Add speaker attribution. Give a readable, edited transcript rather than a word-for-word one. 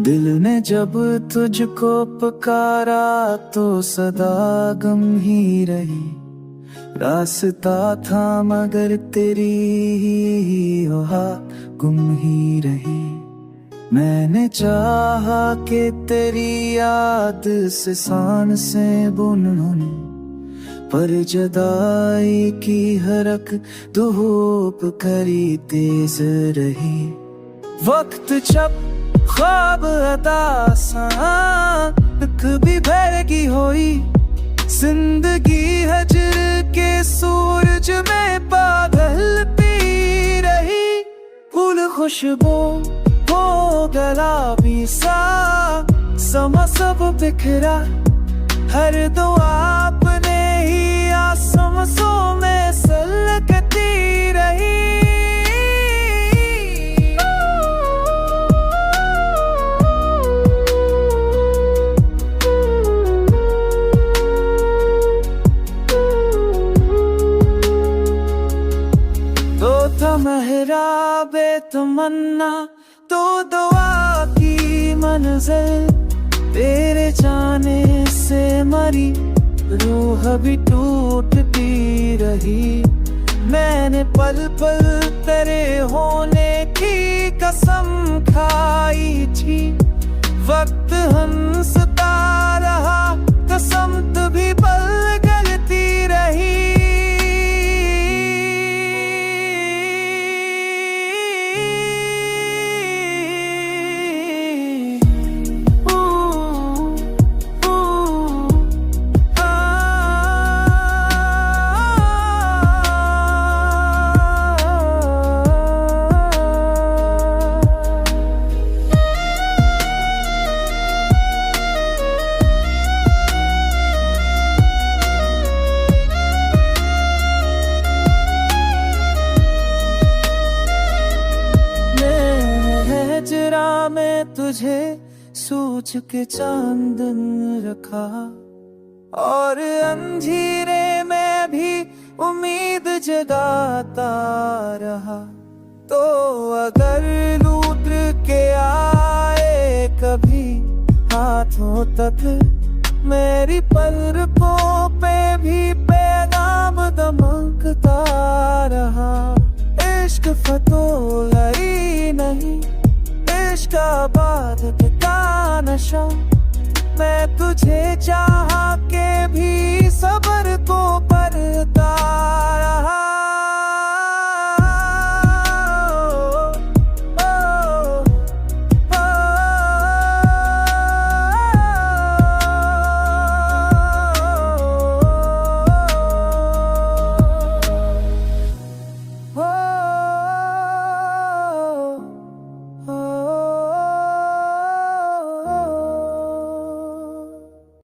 Speaker 1: दिल ने जब तुझको पुकारा तो सदा गम ही रही। रास्ता था मगर तेरी ही गुम ही रही। मैंने चाहा कि तेरी याद से सांसें बुनूं, पर जुदाई की हरक धूप करी तेज रही। वक्त जब ख्वाब अदासा भी भरगी होई, जिंदगी हजर के सूरज में पागलती रही। फूल खुशबू हो गुलाबी सा समा सब बिखरा, हर दुआ अपने ही आसमां में सलगती रही। मेहराबे तमन्ना तो दुआ की मंजिल, तेरे जाने से मरी रूह भी टूटती रही। मैंने पल पल तेरे होने की कसम खाई थी। वक्त हंसता रहा, कसम भी पल गलती रही। में तुझे सोच के चांदन रखा, और अंधेरे में भी उम्मीद जगाता रहा। तो अगर लूट के आए कभी हाथों तक, मेरी पलकों पे भी पैगाम दमकता रहा। इश्क फतोहरी नहीं, इश्क आबाद का नशा। मैं तुझे चाहा के भी सब्र को बरता